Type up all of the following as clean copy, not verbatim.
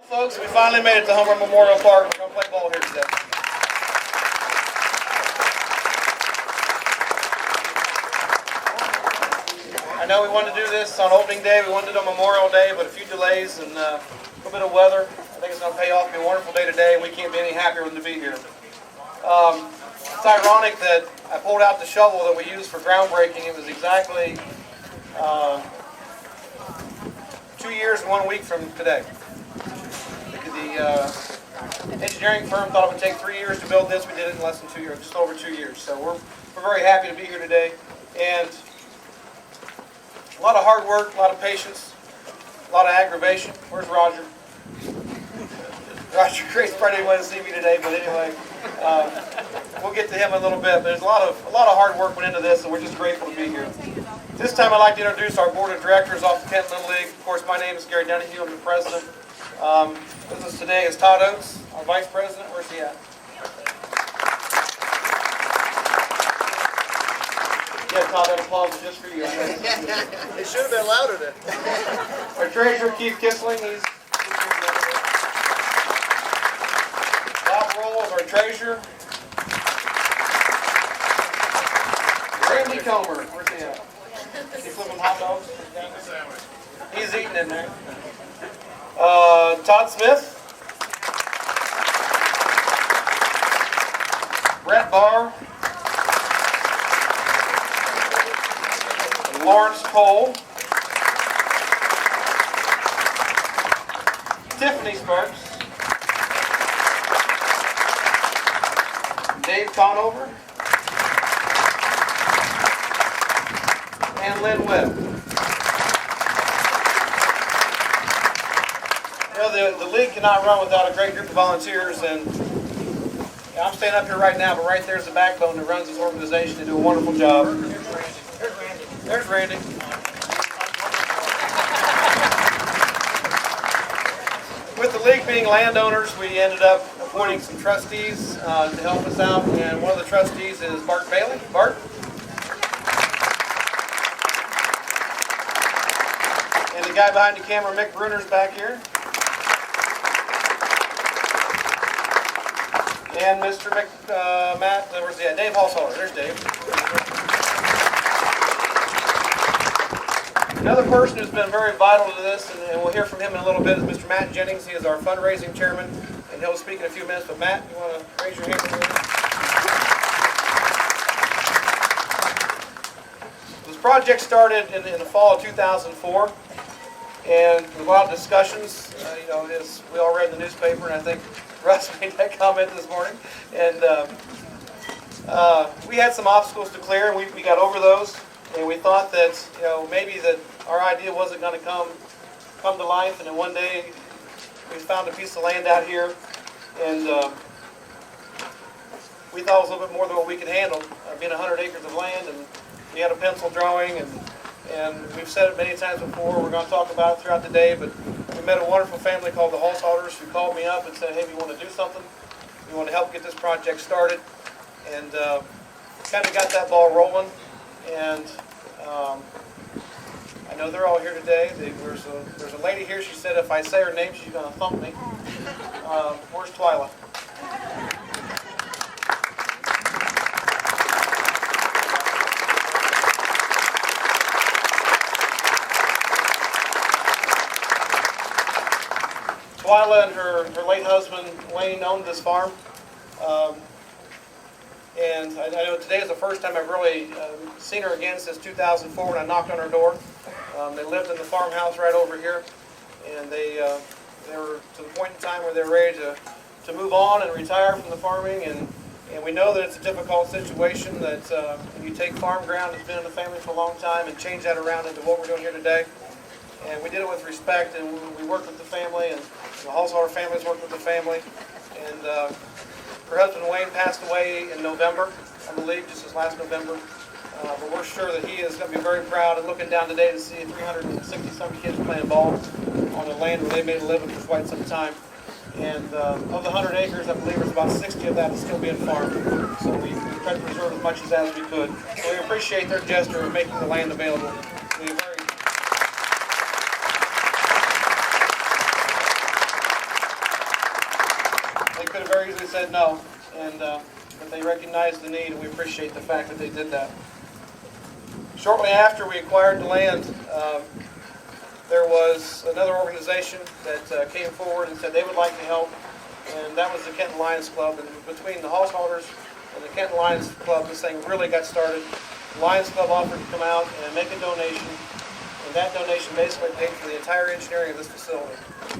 Folks, we finally made it to Homer Memorial Park. We're going to play ball here today. I know we wanted to do this on opening day. We wanted to do it on Memorial Day, but a few delays and a little bit of weather. I think it's going to pay off. It'll be a wonderful day today, and we can't be any happier than to be here. It's ironic that I pulled out the shovel that we used for groundbreaking. It was exactly 2 years and 1 week from today. The engineering firm thought it would take 3 years to build this. We did it in less than 2 years, just over 2 years. So we're very happy to be here today. And a lot of hard work, a lot of patience, a lot of aggravation. Where's Roger? Roger Grace probably didn't want to see me today, but anyway, we'll get to him in a little bit. But there's a lot of hard work went into this, and we're just grateful to be here. This time I'd like to introduce our board of directors off the Kenton Little League. Of course, my name is Gary Donahue. I'm the president. With us today is Todd Oates, our vice president. Where's he at? Yeah, Todd, that applause is just for you. It should have been louder then. Our treasurer, Keith Kissling, he's Bob Roll is our treasurer. Randy Comer, where's he at? Is he flipping hot dogs? He's eating in there. Todd Smith. Brett Barr. Lawrence Cole. Tiffany Sparks. Dave Conover. And Lynn Webb. You know, the league cannot run without a great group of volunteers, and I'm standing up here right now, but right there's the backbone that runs this organization. They do a wonderful job. There's Randy. With the league being landowners, we ended up appointing some trustees to help us out, and one of the trustees is Bart Bailey. Bart? And the guy behind the camera, Mick Bruner's back here. And Mr. Matt, where's he at? Dave Halsholder. There's Dave. Another person who's been very vital to this, and we'll hear from him in a little bit, is Mr. Matt Jennings. He is our fundraising chairman, and he'll speak in a few minutes. But Matt, you want to raise your hand? This project started in the fall of 2004, and with a lot of discussions. As we all read in the newspaper, and I think Russ made that comment this morning. And we had some obstacles to clear, and we got over those. And we thought that maybe that our idea wasn't going to come to life. And then one day we found a piece of land out here, and we thought it was a little bit more than what we could handle, being 100 acres of land. And we had a pencil drawing, and we've said it many times before. We're going to talk about it throughout the day, but we met a wonderful family called the Halsholders who called me up and said, hey, we want to do something. We want to help get this project started. And kind of got that ball rolling. And I know they're all here today. There's a lady here. She said if I say her name, she's going to thump me. Where's Twyla? Twyla and her late husband, Wayne, owned this farm. And I know today is the first time I've really seen her again since 2004 when I knocked on her door. They lived in the farmhouse right over here. And they were to the point in time where they were ready to move on and retire from the farming. And we know that it's a difficult situation, that when you take farm ground that's been in the family for a long time and change that around into what we're doing here today. And we did it with respect, and we worked with the family, and also our families worked with the family. And her husband Wayne passed away in November, I believe, just this last November. But we're sure that he is going to be very proud and looking down today to see 360-some kids playing ball on the land where they made a living for quite some time. And of the 100 acres, I believe there's about 60 of that is still being farmed. So we tried to preserve as much as we could. So we appreciate their gesture of making the land available. We very very easily said no, and but they recognized the need, and we appreciate the fact that they did that. Shortly after we acquired the land, there was another organization that came forward and said they would like to help, and that was the Kenton Lions Club. And between the Hallsholders and the Kenton Lions Club, this thing really got started. The Lions Club offered to come out and make a donation, and that donation basically paid for the entire engineering of this facility.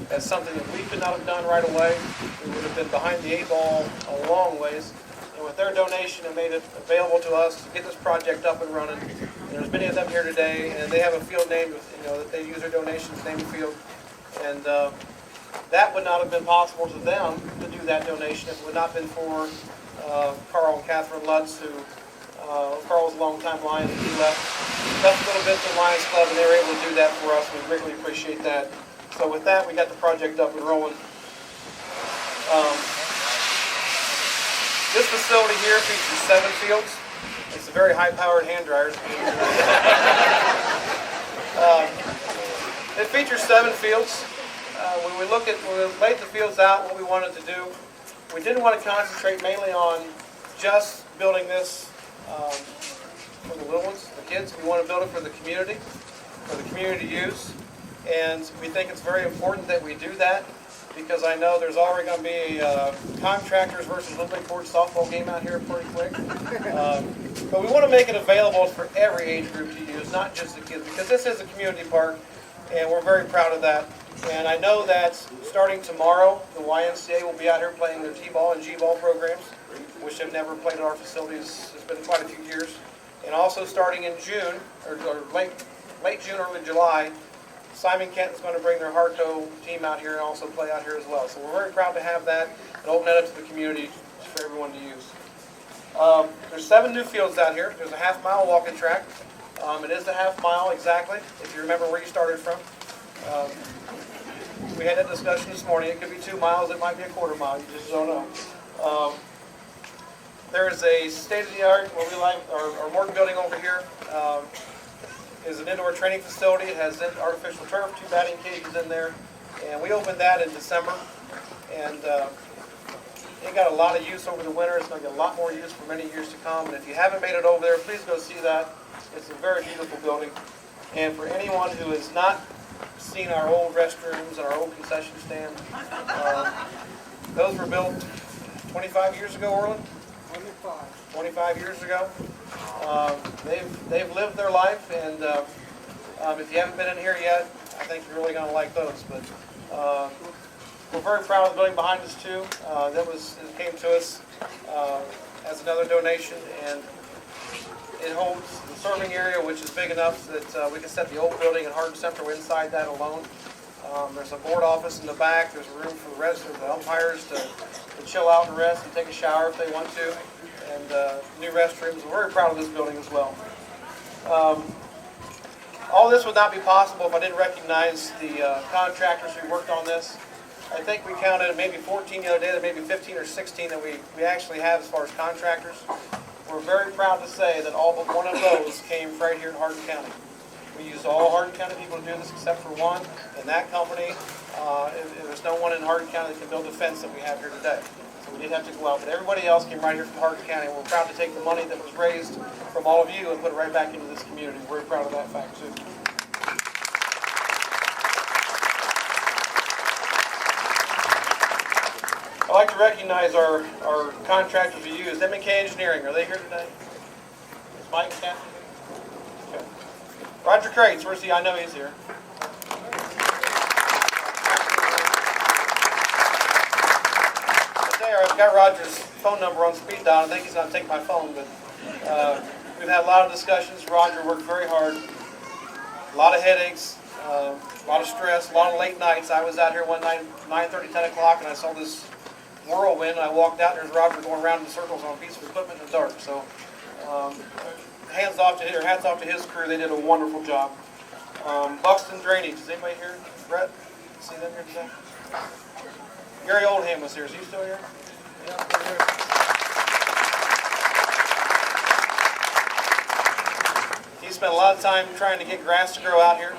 That's something that we could not have done right away. We would have been behind the 8 ball a long ways. And with their donation, it made it available to us to get this project up and running. And there's many of them here today, and they have a field named, that they use their donations to name the field. And that would not have been possible to them to do that donation if it would not have been for Carl and Catherine Lutz, who Carl was a long-time Lion, and he left a little bit to the Lions Club, and they were able to do that for us. We greatly appreciate that. So with that, we got the project up and rolling. This facility here features 7 fields. It's a very high-powered hand dryer. It features 7 fields. When we laid the fields out, what we wanted to do, we didn't want to concentrate mainly on just building this for the little ones, the kids. We want to build it for the community to use. And we think it's very important that we do that, because I know there's already going to be a contractors versus Little League Board softball game out here pretty quick. But we want to make it available for every age group to use, not just the kids, because this is a community park, and we're very proud of that. And I know that starting tomorrow, the YMCA will be out here playing their T-ball and G-ball programs, which have never played at our facilities. It's been quite a few years. And also starting in June, or late June, early July, Simon Kenton's going to bring their Harco team out here and also play out here as well. So we're very proud to have that and open that up to the community for everyone to use. There's 7 new fields out here. There's a half-mile walking track. It is a half-mile exactly, if you remember where you started from. We had that discussion this morning. It could be 2 miles. It might be a quarter mile. You just don't know. There is a state-of-the-art, what we like, our Morton building over here. Is an indoor training facility. It has artificial turf, 2 batting cages in there, and we opened that in December, and it got a lot of use over the winter. It's going to get a lot more use for many years to come, and if you haven't made it over there, please go see that. It's a very beautiful building, and for anyone who has not seen our old restrooms and our old concession stand, those were built 25 years ago, Orland? 25 years ago. They've lived their life, and if you haven't been in here yet, I think you're really going to like those. But we're very proud of the building behind us too. It came to us as another donation, and it holds the serving area, which is big enough that we can set the old building and Hardin Central inside that alone. There's a board office in the back. There's a room for the umpires to chill out and rest and take a shower if they want to. And new restrooms. We're very proud of this building as well. All this would not be possible if I didn't recognize the contractors who worked on this. I think we counted maybe 14 the other day, maybe 15 or 16 that we actually have as far as contractors. We're very proud to say that all but one of those came right here in Hardin County. We used all Hardin County people to do this except for one, and that company, there's no one in Hardin County that can build the fence that we have here today. So we did have to go out, but everybody else came right here from Hardin County. We're proud to take the money that was raised from all of you and put it right back into this community. We're very proud of that fact too. I'd like to recognize our contractors we use. M&K Engineering, are they here today? Is Mike and Kathy here? Okay. Roger Crates, where's he? I know he's here. There, I've got Roger's phone number on speed dial. I think he's going to take my phone, but we've had a lot of discussions. Roger worked very hard. A lot of headaches, a lot of stress, a lot of late nights. I was out here one night, 9:30, 10 o'clock, and I saw this whirlwind. I walked out, and there's Roger going around in circles on a piece of equipment in the dark. So hats off to his crew. They did a wonderful job. Buxton Drainage. Is anybody here? Brett? See them here today? Gary Oldham was here. Is he still here? Yeah, here. He spent a lot of time trying to get grass to grow out here.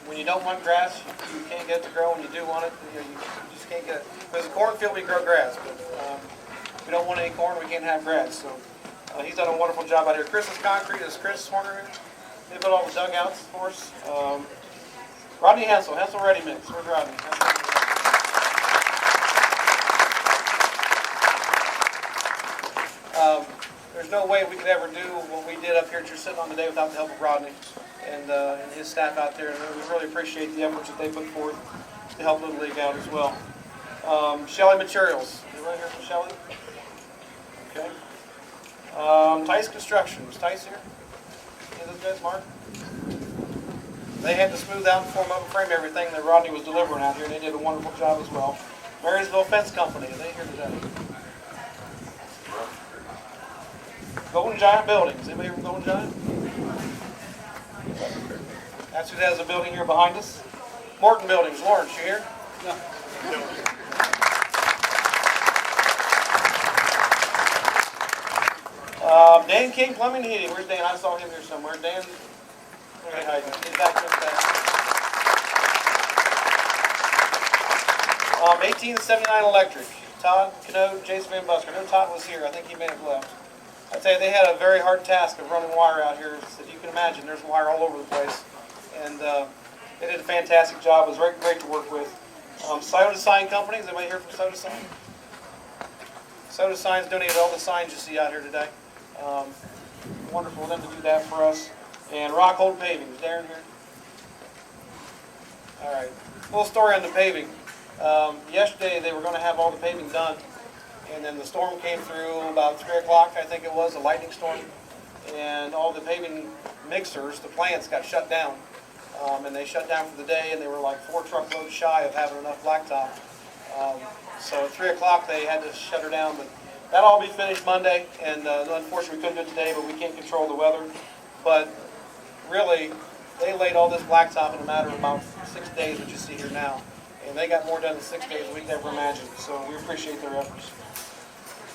When you don't want grass, you can't get it to grow. When you do want it, you just can't get it. If there's a cornfield, we grow grass, but if we don't want any corn, we can't have grass. So he's done a wonderful job out here. Chris's Concrete is Chris Horner here. They built all the dugouts for us. Rodney Hensel Ready Mix. Where's Rodney? There's no way we could ever do what we did up here that you're sitting on today without the help of Rodney and his staff out there. And we really appreciate the efforts that they put forth to help Little League out as well. Shelley Materials. You right here from Shelley? Okay. Tice Construction. Is Tice here? Any of those guys, Mark? They had to smooth out and form up and frame everything that Rodney was delivering out here, and they did a wonderful job as well. Marysville Fence Company. Are they here today? Golden Giant Buildings. Anybody here from Golden Giant? That's who has a building here behind us. Morton Buildings. Lawrence, you here? No. Dan King Plumbing and Heating. Where's Dan? I saw him here somewhere. Dan, where are you? He's back there. 1879 Electric. Todd Canode, Jason Van Busker. I know Todd was here. I think he may have left. I tell you, they had a very hard task of running wire out here. As you can imagine, there's wire all over the place. And they did a fantastic job. It was great to work with. Soda Sign Company. Is anybody here from Soda Sign? Soda Signs donated all the signs you see out here today. Wonderful of them to do that for us. And Rockhold Paving. Is Darren here? All right. A little story on the paving. Yesterday they were going to have all the paving done. And then the storm came through about 3 o'clock, I think it was, a lightning storm. And all the paving mixers, the plants, got shut down. And they shut down for the day, and they were like 4 truckloads shy of having enough blacktop. So at 3 o'clock they had to shut her down. But that'll all be finished Monday. And unfortunately we couldn't do it today, but we can't control the weather. But really, they laid all this blacktop in a matter of about 6 days, which you see here now. And they got more done in 6 days than we could ever imagine. So we appreciate their efforts.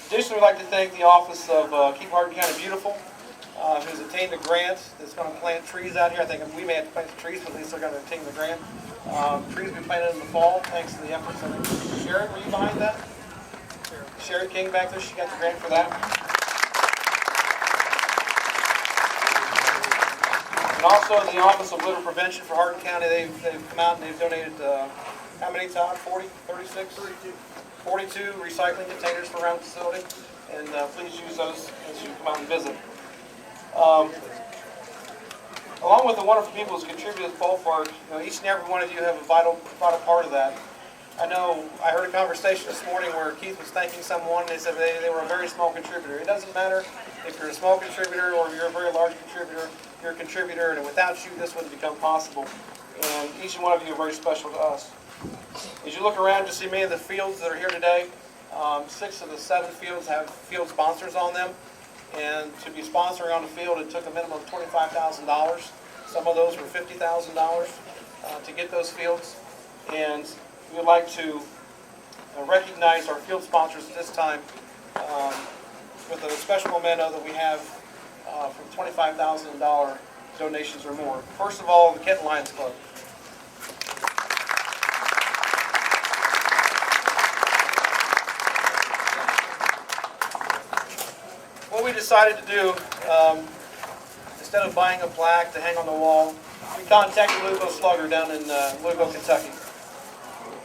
Additionally, we'd like to thank the Office of Keep Hardin County Beautiful, who's obtained a grant that's going to plant trees out here. I think we may have to plant some trees, but at least they're going to obtain the grant. Trees will be planted in the fall, thanks to the efforts of Sharon. Were you behind that? Sherry King back there, she got the grant for that. And also the Office of Litter Prevention for Hardin County, they've come out and they've donated, how many, Todd? 40, 36? 32. 42 recycling containers for around the facility, and please use those as you come out and visit. Along with the wonderful people who contribute to this ballpark, each and every one of you have a vital part of that. I know I heard a conversation this morning where Keith was thanking someone, and they said they were a very small contributor. It doesn't matter if you're a small contributor or if you're a very large contributor, you're a contributor, and without you, this wouldn't become possible. And each and one of you are very special to us. As you look around, you see many of the fields that are here today. 6 of the 7 fields have field sponsors on them. And to be sponsoring on the field, it took a minimum of $25,000. Some of those were $50,000 to get those fields. And we would like to recognize our field sponsors at this time with a special memento that we have from $25,000 donations or more. First of all, the Kenton Lions Club. What we decided to do, instead of buying a plaque to hang on the wall, we contacted Louisville Slugger down in Louisville, Kentucky.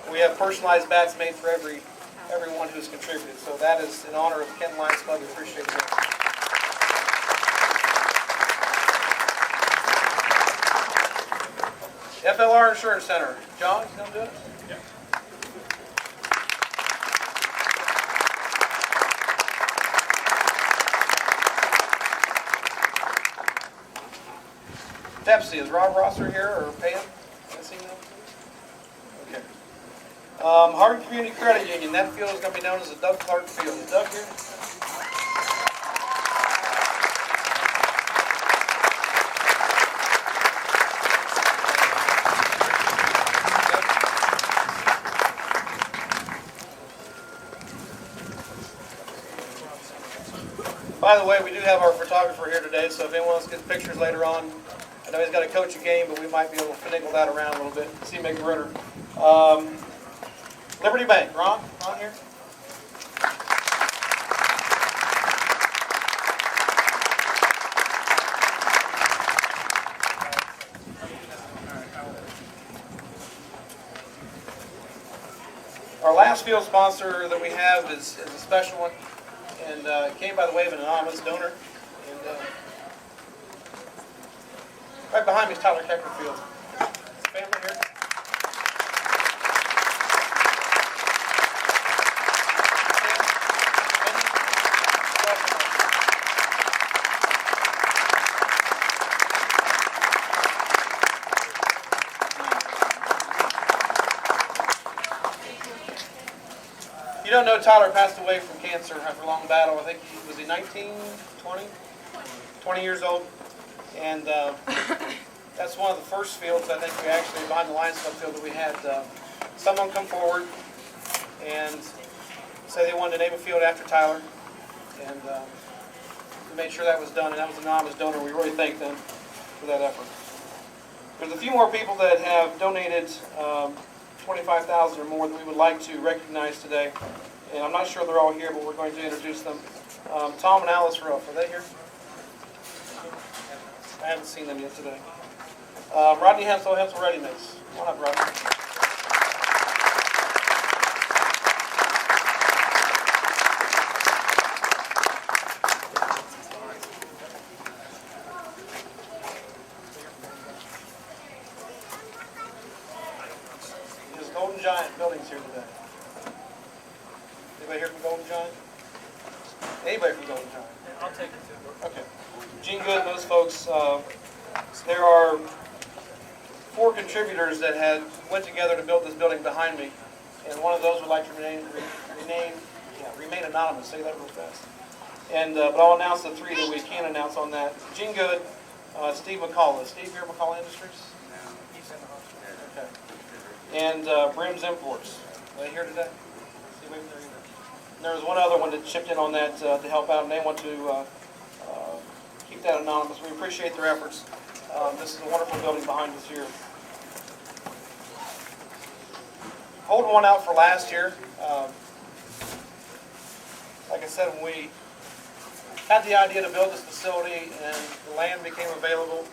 We have personalized bats made for everyone who's contributed. So that is in honor of the Kenton Lions Club. We appreciate it. FLR Insurance Center. John, you going to do it? Yeah. Pepsi, is Rob Rosser here or Pam? Can I see them? Okay. Hardin Community Credit Union, that field is going to be known as the Doug Clark Field. Is Doug here? By the way, we do have our photographer here today, so if anyone wants to get pictures later on, I know he's got to coach a game, but we might be able to finagle that around a little bit. See him make a runner. Liberty Bank, Ron here. Our last field sponsor that we have is a special one, and it came by the way of an anonymous donor. And right behind me is Tyler Keckerfield. His family here. You don't know Tyler passed away from cancer after a long battle. I think was he 19, 20 years old, and that's one of the first fields I think we actually behind the Lions Club field that we had someone come forward and say they wanted to name a field after Tyler, and we made sure that was done, and that was an anonymous donor. We really thank them for that effort. There's a few more people that have donated $25,000 or more that we would like to recognize today. And I'm not sure they're all here, but we're going to introduce them. Tom and Alice Ruff, are they here? I haven't seen them yet today. Rodney Hensel, Hensel Ready Mix. Come on up, Rodney. Golden Giant Buildings here today. Anybody here from Golden Giant? Anybody from Golden Giant? I'll take it too. Okay. Gene Good, those folks. There are 4 contributors that had went together to build this building behind me, and one of those would like to remain anonymous. Say that real fast. And but I'll announce the 3 that we can announce on that. Gene Good, Steve McCullough. Steve here, McCullough Industries. He's in the hospital. Okay. And Brim's Imports. Are they here today? See, wait there either. And there was one other one that chipped in on that to help out, and they want to keep that anonymous. We appreciate their efforts. This is a wonderful building behind us here. Holding one out for last year. Like I said, when we had the idea to build this facility and the land became available,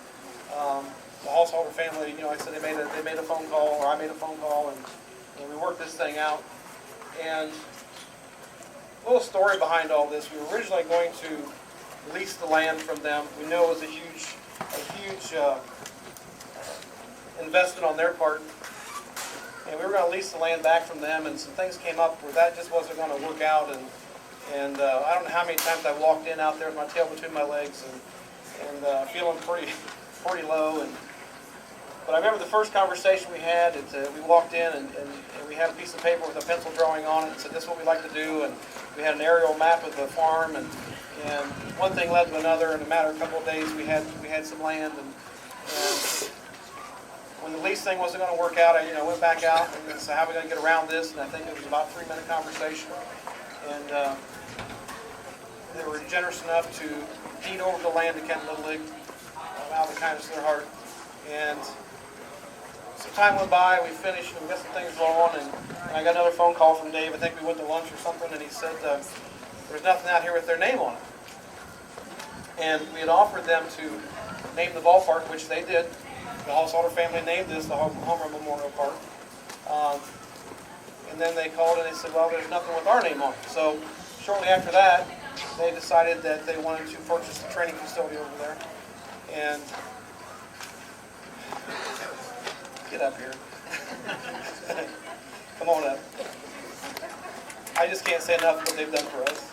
the Hallsholder family, like I said, they made a phone call, or I made a phone call, and we worked this thing out. And a little story behind all this: we were originally going to lease the land from them. We know it was a huge investment on their part, and we were going to lease the land back from them. And some things came up where that just wasn't going to work out. And I don't know how many times I walked in out there with my tail between my legs and feeling pretty low. But I remember the first conversation we had. We walked in and we had a piece of paper with a pencil drawing on it and said, "This is what we'd like to do." And we had an aerial map of the farm, and one thing led to another. In a matter of a couple of days, we had some land. And when the lease thing wasn't going to work out, I went back out and said, "How are we going to get around this?" And I think it was about a 3-minute conversation. And they were generous enough to deed over the land to Kenton Little League out of the kindness of their heart. And some time went by, we finished, and we got some things rolling, and I got another phone call from Dave. I think we went to lunch or something, and he said there's nothing out here with their name on it. And we had offered them to name the ballpark, which they did. The Hallsholder family named this the Homer Memorial Park. And then they called and they said, "Well, there's nothing with our name on it." So shortly after that, they decided that they wanted to purchase the training facility over there. And get up here. Come on up. I just can't say enough of what they've done for us.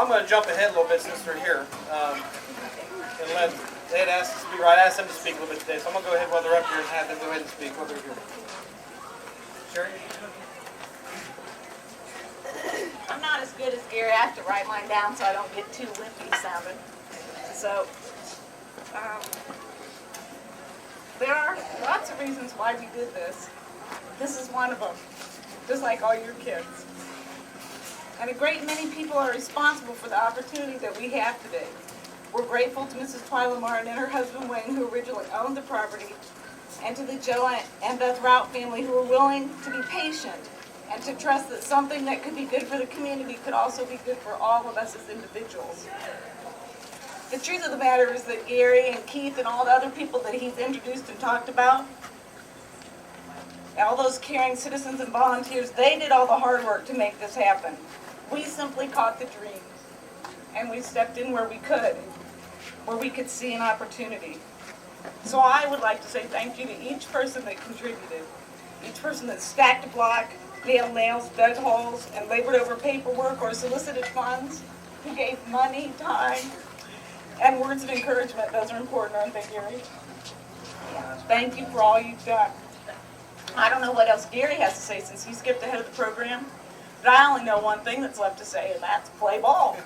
I'm going to jump ahead a little bit since they're here. And they had asked to speak, or I asked them to speak a little bit today, so I'm going to go ahead while they're up here and have them go ahead and speak while they're here. Sherry? I'm not as good as Gary. I have to write mine down so I don't get too lippy sounding. So, there are lots of reasons why we did this. This is one of them, just like all your kids. And a great many people are responsible for the opportunity that we have today. We're grateful to Mrs. Twyla Martin and her husband Wayne, who originally owned the property, and to the Joe and Beth Rout family, who were willing to be patient and to trust that something that could be good for the community could also be good for all of us as individuals. The truth of the matter is that Gary and Keith and all the other people that he's introduced and talked about, all those caring citizens and volunteers, they did all the hard work to make this happen. We simply caught the dream, and we stepped in where we could see an opportunity. So I would like to say thank you to each person that contributed, each person that stacked a block, nailed nails, dug holes, and labored over paperwork or solicited funds, who gave money, time, and words of encouragement. Those are important, aren't they, Gary? Yeah. Thank you for all you've done. I don't know what else Gary has to say since he skipped ahead of the program, but I only know one thing that's left to say, and that's play ball.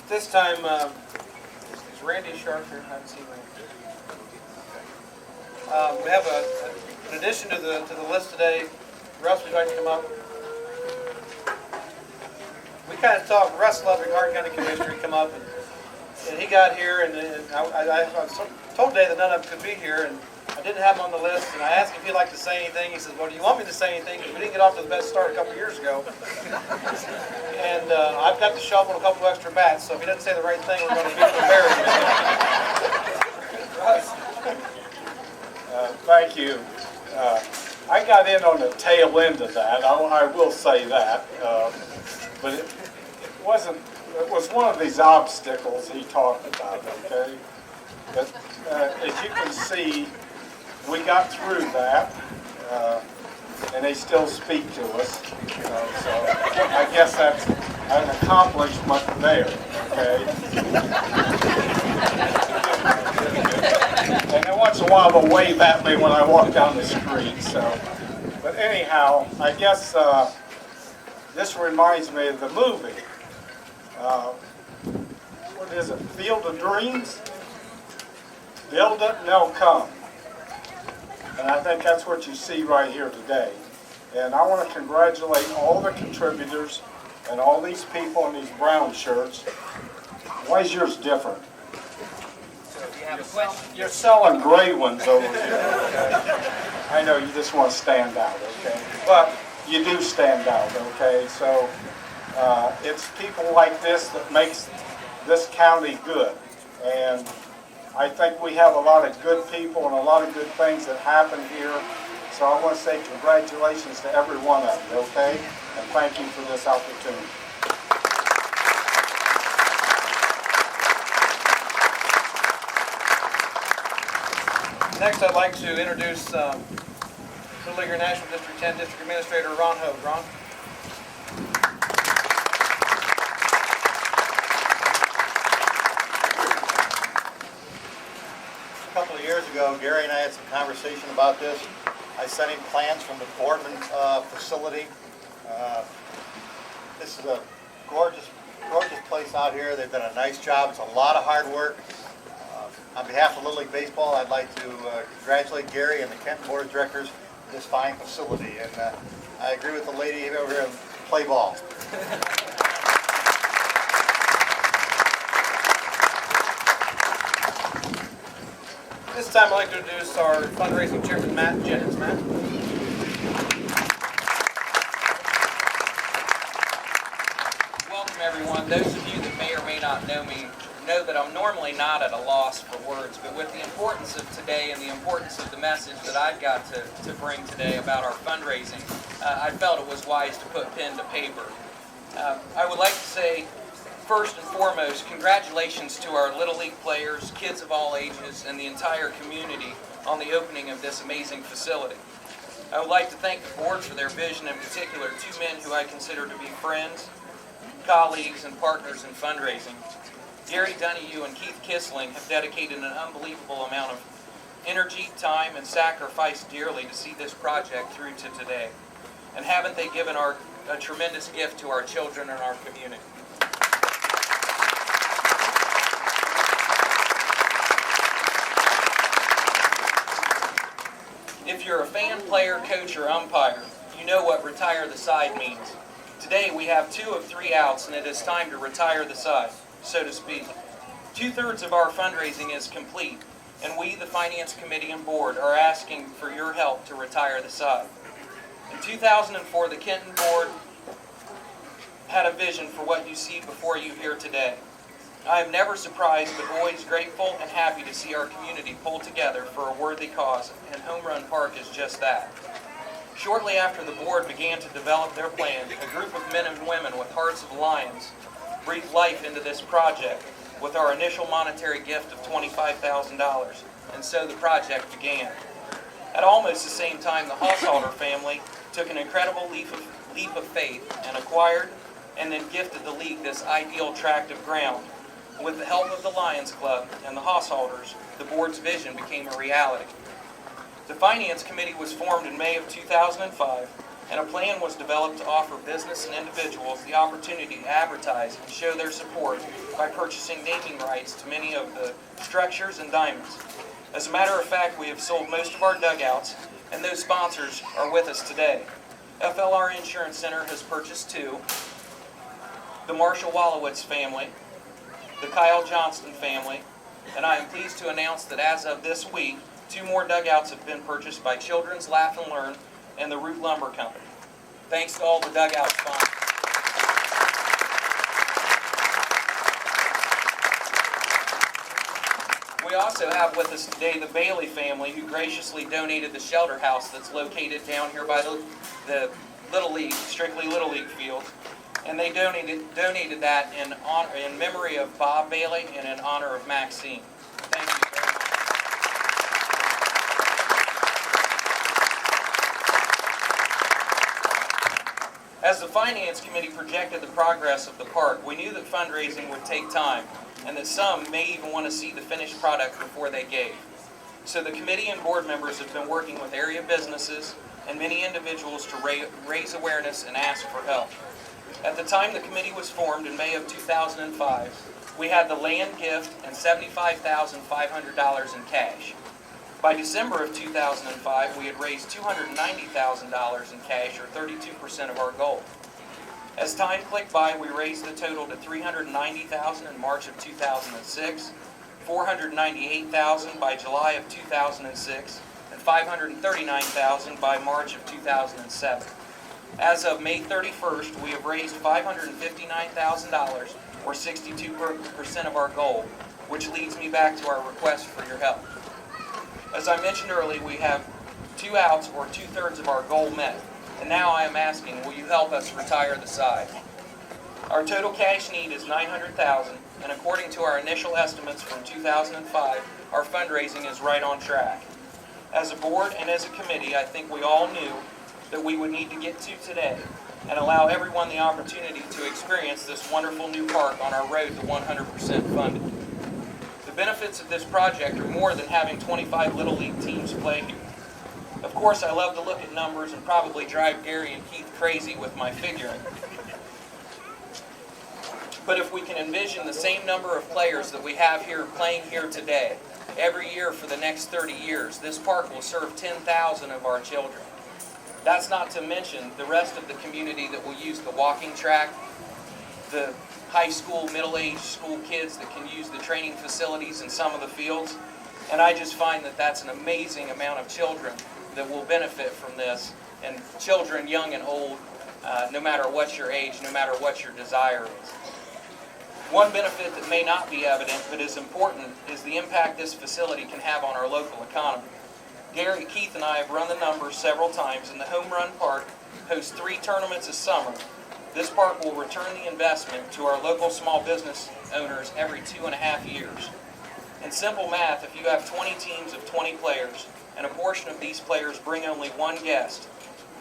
This time, is Randy Sharp here? I haven't seen Randy. We have an addition to the list today. Russ, would you like to come up? We kind of talked, Russ Ludwig, Hart County Commissioner, he come up, and he got here, and I was told today that none of them could be here, and I didn't have him on the list, and I asked him if he'd like to say anything. He says, well, do you want me to say anything? Because we didn't get off to the best start a couple years ago. And I've got to shovel a couple extra bats, so if he doesn't say the right thing, we're going to be embarrassed. Thank you. I got in on the tail end of that, I will say that. But it was one of these obstacles he talked about, okay? But as you can see, we got through that, and they still speak to us. So I guess that's an accomplishment there, okay? And then once in a while they'll wave at me when I walk down the street. So, but anyhow, I guess this reminds me of the movie. What is it? Field of Dreams? Build it and they'll come. And I think that's what you see right here today. And I want to congratulate all the contributors and all these people in these brown shirts. Why is yours different? You're selling gray ones over here. Okay? I know you just want to stand out, okay? But you do stand out, okay? So it's people like this that makes this county good. And I think we have a lot of good people and a lot of good things that happen here. So I want to say congratulations to every one of you, okay? And thank you for this opportunity. Next, I'd like to introduce Little Leaguer National District 10 District Administrator Ron Hogue. Ron? A couple of years ago, Gary and I had some conversation about this. I sent him plans from the Boardman facility. This is a gorgeous place out here. They've done a nice job. It's a lot of hard work. On behalf of Little League Baseball, I'd like to congratulate Gary and the Kenton Board of Directors for this fine facility. And I agree with the lady over here, play ball. This time I'd like to introduce our fundraising chairman, Matt Jennings. Matt? Welcome everyone. Those of you that may or may not know me know that I'm normally not at a loss for words, but with the importance of today and the importance of the message that I've got to bring today about our fundraising, I felt it was wise to put pen to paper. I would like to say First and foremost, congratulations to our Little League players, kids of all ages, and the entire community on the opening of this amazing facility. I would like to thank the board for their vision, in particular two men who I consider to be friends, colleagues, and partners in fundraising. Gary Donahue and Keith Kissling have dedicated an unbelievable amount of energy, time, and sacrifice dearly to see this project through to today. And haven't they given a tremendous gift to our children and our community? If you're a fan, player, coach, or umpire, you know what retire the side means. Today we have 2 of 3 outs, and it is time to retire the side, so to speak. 2/3 of our fundraising is complete, and we, the Finance Committee and Board, are asking for your help to retire the side. In 2004, the Kenton Board had a vision for what you see before you here today. I am never surprised, but always grateful and happy to see our community pull together for a worthy cause, and Home Run Park is just that. Shortly after the board began to develop their plan, a group of men and women with hearts of lions breathed life into this project with our initial monetary gift of $25,000, and so the project began. At almost the same time, the Haushalter family took an incredible leap of faith and acquired and then gifted the league this ideal tract of ground. With the help of the Lions Club and the Haushalters, the board's vision became a reality. The Finance Committee was formed in May of 2005, and a plan was developed to offer business and individuals the opportunity to advertise and show their support by purchasing naming rights to many of the structures and diamonds. As a matter of fact, we have sold most of our dugouts, and those sponsors are with us today. FLR Insurance Center has purchased 2, the Marshall Wallowitz family, the Kyle Johnston family, and I am pleased to announce that as of this week, 2 more dugouts have been purchased by Children's Laugh and Learn and the Root Lumber Company. Thanks to all the dugout sponsors. We also have with us today the Bailey family, who graciously donated the shelter house that's located down here by the Little League, strictly Little League field. And they donated that in memory of Bob Bailey and in honor of Maxine. Thank you very much. As the Finance Committee projected the progress of the park, we knew that fundraising would take time, and that some may even want to see the finished product before they gave. So the committee and board members have been working with area businesses and many individuals to raise awareness and ask for help. At the time the committee was formed in May of 2005, we had the land gift and $75,500 in cash. By December of 2005, we had raised $290,000 in cash, or 32% of our goal. As time clicked by, we raised the total to $390,000 in March of 2006, $498,000 by July of 2006, and $539,000 by March of 2007. As of May 31st, we have raised $559,000, or 62% of our goal, which leads me back to our request for your help. As I mentioned earlier, we have 2 outs, or 2/3 of our goal met. And now I am asking, will you help us retire the side? Our total cash need is $900,000, and according to our initial estimates from 2005, our fundraising is right on track. As a board and as a committee, I think we all knew that we would need to get to today and allow everyone the opportunity to experience this wonderful new park on our road to 100% funded. The benefits of this project are more than having 25 Little League teams play here. Of course, I love to look at numbers and probably drive Gary and Keith crazy with my figuring. But if we can envision the same number of players that we have here playing here today, every year for the next 30 years, this park will serve 10,000 of our children. That's not to mention the rest of the community that will use the walking track, the high school, middle-aged school kids that can use the training facilities in some of the fields. And I just find that that's an amazing amount of children that will benefit from this, and children young and old, no matter what your age, no matter what your desire is. One benefit that may not be evident but is important is the impact this facility can have on our local economy. Gary, Keith, and I have run the numbers several times, and the Home Run Park hosts 3 tournaments a summer This park will return the investment to our local small business owners every 2.5 years. In simple math, if you have 20 teams of 20 players, and a portion of these players bring only one guest,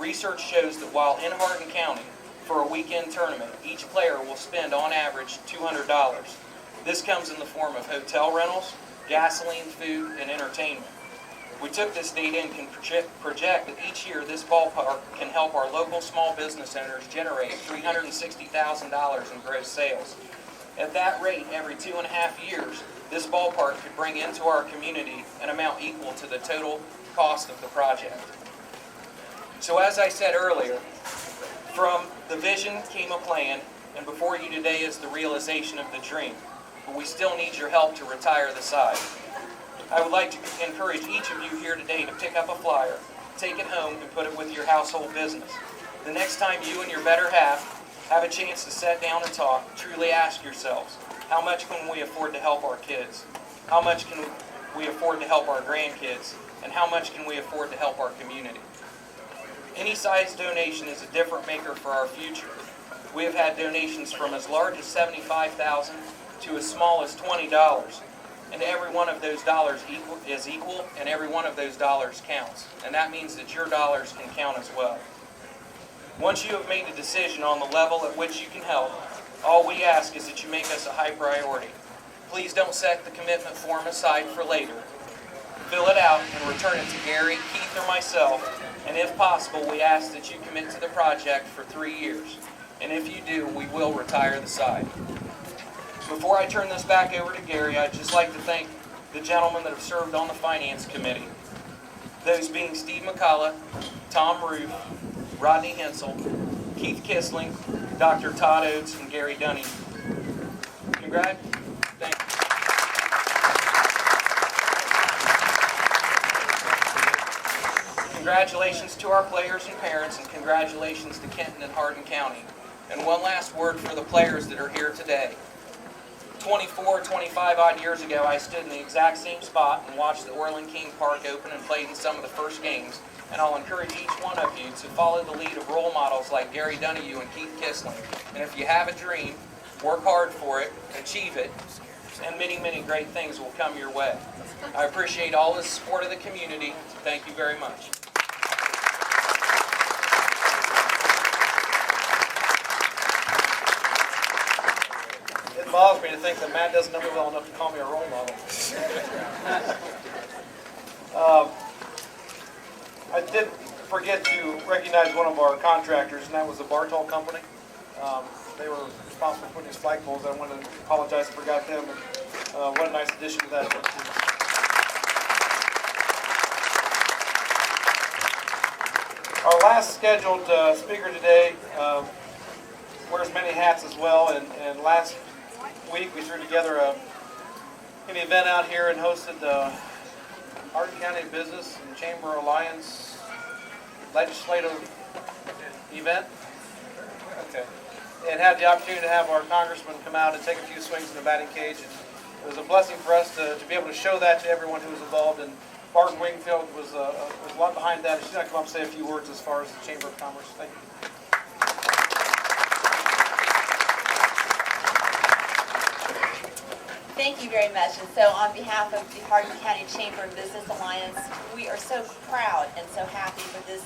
research shows that while in Hardin County, for a weekend tournament, each player will spend on average $200. This comes in the form of hotel rentals, gasoline, food, and entertainment. We took this data and can project that each year this ballpark can help our local small business owners generate $360,000 in gross sales. At that rate, every 2.5 years, this ballpark could bring into our community an amount equal to the total cost of the project. So as I said earlier, from the vision came a plan, and before you today is the realization of the dream. But we still need your help to retire the side. I would like to encourage each of you here today to pick up a flyer, take it home, and put it with your household business. The next time you and your better half have a chance to sit down and talk, truly ask yourselves, how much can we afford to help our kids? How much can we afford to help our grandkids? And how much can we afford to help our community? Any size donation is a different maker for our future. We have had donations from as large as $75,000 to as small as $20. And every one of those dollars is equal, and every one of those dollars counts. And that means that your dollars can count as well. Once you have made a decision on the level at which you can help, all we ask is that you make us a high priority. Please don't set the commitment form aside for later. Fill it out and return it to Gary, Keith, or myself, and if possible, we ask that you commit to the project for 3 years. And if you do, we will retire the side. Before I turn this back over to Gary, I'd just like to thank the gentlemen that have served on the Finance Committee. Those being Steve McCullough, Tom Roof, Rodney Hensel, Keith Kissling, Dr. Todd Oates, and Gary Dunning. Thank you. Congratulations to our players and parents, and congratulations to Kenton and Hardin County. And one last word for the players that are here today. 25 odd years ago, I stood in the exact same spot and watched the Orland King Park open and played in some of the first games. And I'll encourage each one of you to follow the lead of role models like Gary Donahue and Keith Kissling. And if you have a dream, work hard for it, achieve it, and many, many great things will come your way. I appreciate all the support of the community. Thank you very much. It bothers me to think that Matt doesn't know me well enough to call me a role model. I did forget to recognize one of our contractors, and that was the Bartol Company. They were responsible for putting these flagpoles. I wanted to apologize, I forgot them. And, what a nice addition to that. Our last scheduled speaker today wears many hats as well, and last week we threw together an event out here and hosted the Hardin County Business and Chamber Alliance legislative event. Okay. And had the opportunity to have our congressman come out and take a few swings in the batting cage. And it was a blessing for us to be able to show that to everyone who was involved. And Barton Wingfield was a lot behind that. She's going to come up and say a few words as far as the Chamber of Commerce. Thank you. Thank you very much. And so on behalf of the Hardin County Chamber of Business Alliance, we are so proud and so happy for this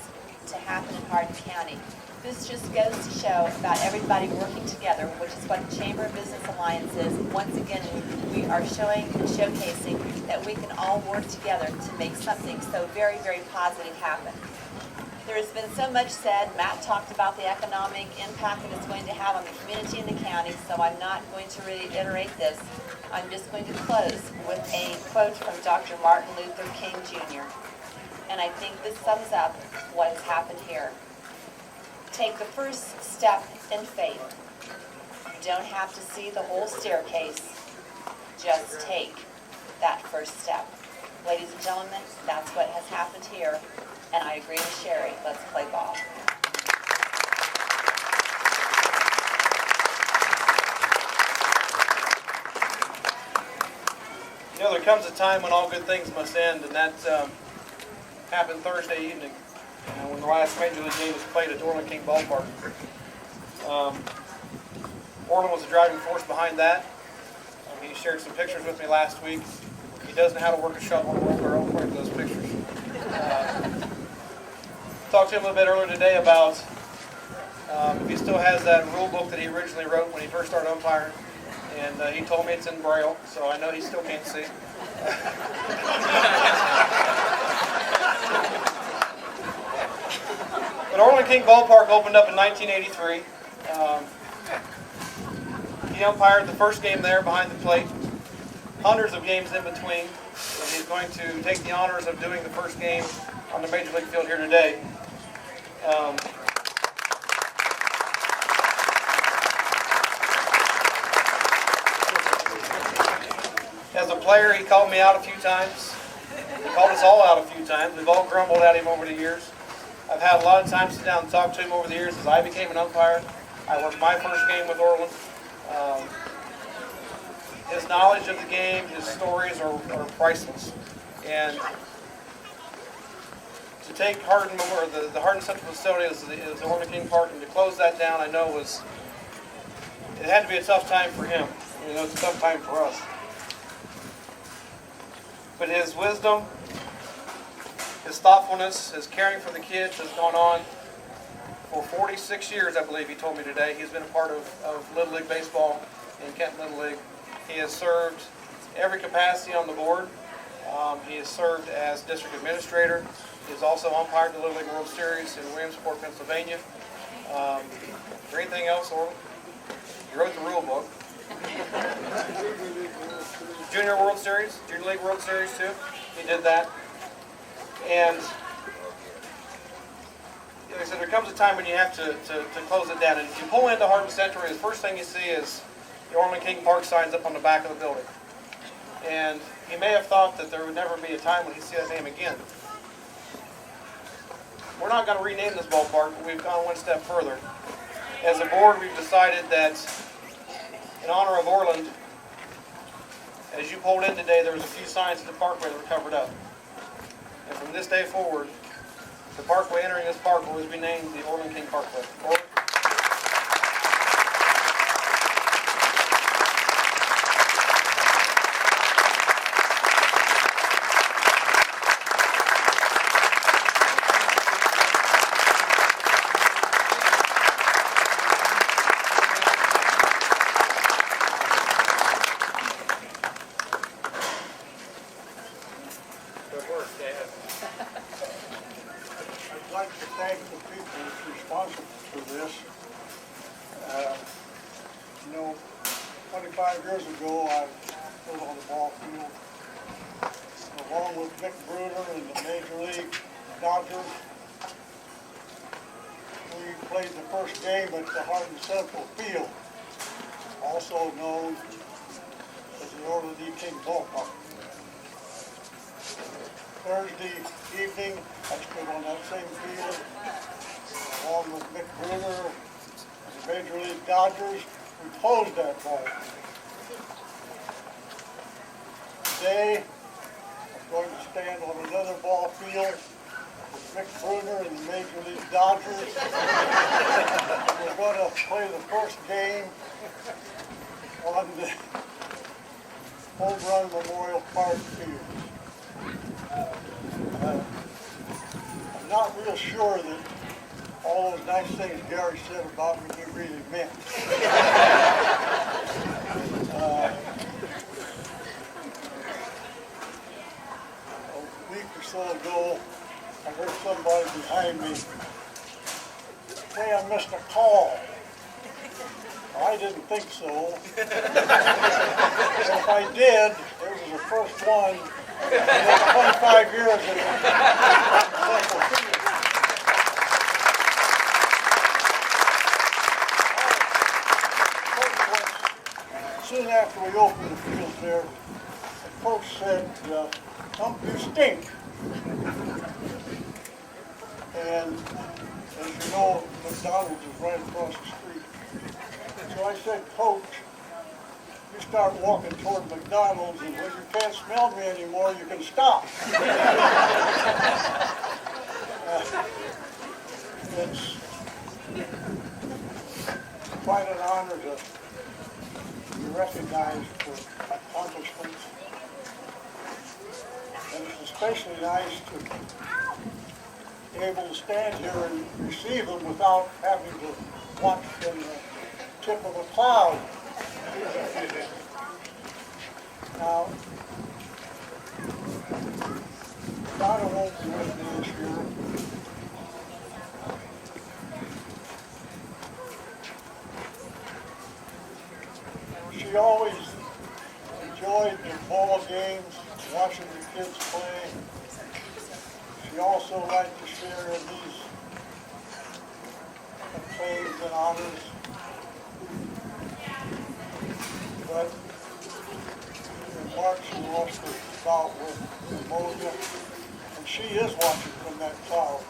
to happen in Hardin County. This just goes to show about everybody working together, which is what the Chamber of Business Alliance is. Once again, we are showing and showcasing that we can all work together to make something so very, very positive happen. There has been so much said. Matt talked about the economic impact that it's going to have on the community and the county, so I'm not going to reiterate this. I'm just going to close with a quote from Dr. Martin Luther King Jr. And I think this sums up what has happened here. Take the first step in faith. You don't have to see the whole staircase. Just take that first step. Ladies and gentlemen, that's what has happened here. And I agree with Sherry. Let's play ball. You know, there comes a time when all good things must end, and that happened Thursday evening when the last Major League game was played at Orland King Ballpark. Orland was the driving force behind that. He shared some pictures with me last week. He does know how to work a shovel and roll barrel according to those pictures. Talked to him a little bit earlier today about if he still has that rule book that he originally wrote when he first started umpiring. And he told me it's in Braille, so I know he still can't see. But Orland King Ballpark opened up in 1983. He umpired the first game there behind the plate, hundreds of games in between. And he's going to take the honors of doing the first game on the Major League field here today. As a player, he called me out a few times. He called us all out a few times. We've all grumbled at him over the years. I've had a lot of time to sit down and talk to him over the years as I became an umpire. I worked my first game with Orland. His knowledge of the game, his stories are priceless. And to take Hardin, or the Hardin Central facility as the Orland King Park, and to close that down, I know it had to be a tough time for him. You know, it's a tough time for us. But his wisdom, his thoughtfulness, his caring for the kids has gone on for 46 years, I believe he told me today. He's been a part of Little League Baseball in Kenton Little League. He has served every capacity on the board. He has served as district administrator. He has also umpired the Little League World Series in Williamsport, Pennsylvania. Is there anything else, Orland? You wrote the rule book. Junior World Series, Junior League World Series too. He did that. And like I said, there comes a time when you have to close it down. And if you pull into Hardin Central, the first thing you see is the Orland King Park signs up on the back of the building. And he may have thought that there would never be a time when he'd see that name again. We're not going to rename this ballpark, but we've gone one step further. As a board, we've decided that in honor of Orland, as you pulled in today, there was a few signs at the parkway that were covered up. And from this day forward, the parkway entering this park will always be named the Orland King Parkway. I'd like to thank the people responsible for this. 25 years ago, I stood on the ball field along with Mick Bruder in the Major League Dodgers. We played the first game at the Hardin Central Field, also known as the Orland King Ballpark. Thursday evening, I stood on that same field along with Mick Bruder and the Major League Dodgers. We closed that ball. Today, I'm going to stand on another ball field with Mick Bruder and the Major League Dodgers. We're going to play the first game on the Home Run Memorial Park field. I'm not real sure that all those nice things Gary said about me he really meant. A week or so ago, I heard somebody behind me say I missed a call. I didn't think so. But if I did, it was the first one in 25 years in Central Field. Soon after we opened the field there, the coach said, you stink. And as you know, McDonald's is right across the street. So I said, Coach, you start walking toward McDonald's, and when you can't smell me anymore, you can stop. quite an honor to be recognized for accomplishments. And it's especially nice to be able to stand here and receive them without having to watch from the tip of a cloud. Now, Donna won't be with me this year. She always enjoyed the ball games, watching the kids play. She also liked to share in these acclaims and honors. But in March she lost her bout with pneumonia, and she is watching from that cloud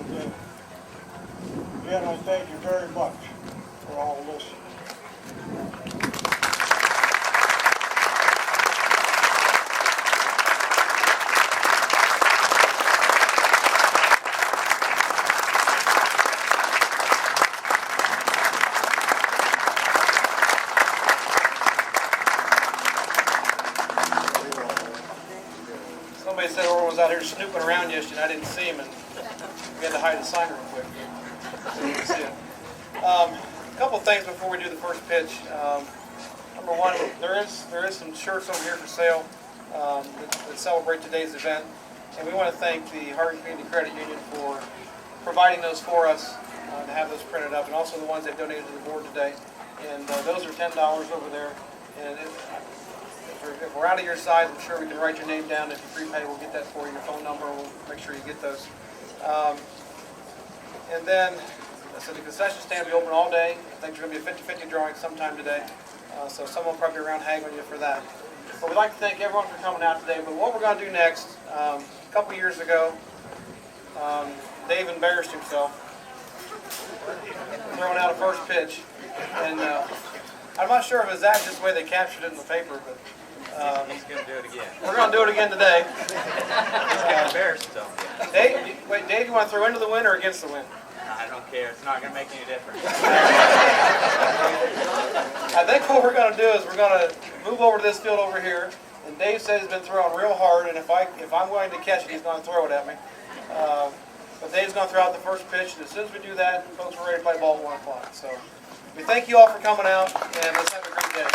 today. Again, I thank you very much for all this. Somebody said Orwell was out here snooping around yesterday, and I didn't see him, and we had to hide the sign real quick. So you can see it. A couple things before we do the first pitch. Number one, there is some shirts over here for sale that celebrate today's event, and we want to thank the Hardin Community Credit Union for providing those for us to have those printed up, and also the ones they donated to the board today. And those are $10 over there. And if we're out of your size, I'm sure we can write your name down. If you prepay, we'll get that for you, your phone number. We'll make sure you get those. And then, so the concession stand will be open all day. I think there's going to be a 50-50 drawing sometime today. So someone will probably be around haggling you for that. But we'd like to thank everyone for coming out today. But what we're going to do next, a couple years ago, Dave embarrassed himself throwing out a first pitch. And I'm not sure if it was that just the way they captured it in the paper, but He's going to do it again. we're going to do it again today. He's got embarrassed himself. Dave, you want to throw into the wind or against the wind? I don't care. It's not going to make any difference. I think what we're going to do is we're going to move over to this field over here. And Dave said he's been throwing real hard, and if I'm going to catch it, he's going to throw it at me. But Dave's going to throw out the first pitch, and as soon as we do that, folks, we're ready to play ball at 1 o'clock. So we thank you all for coming out, and let's have a great day.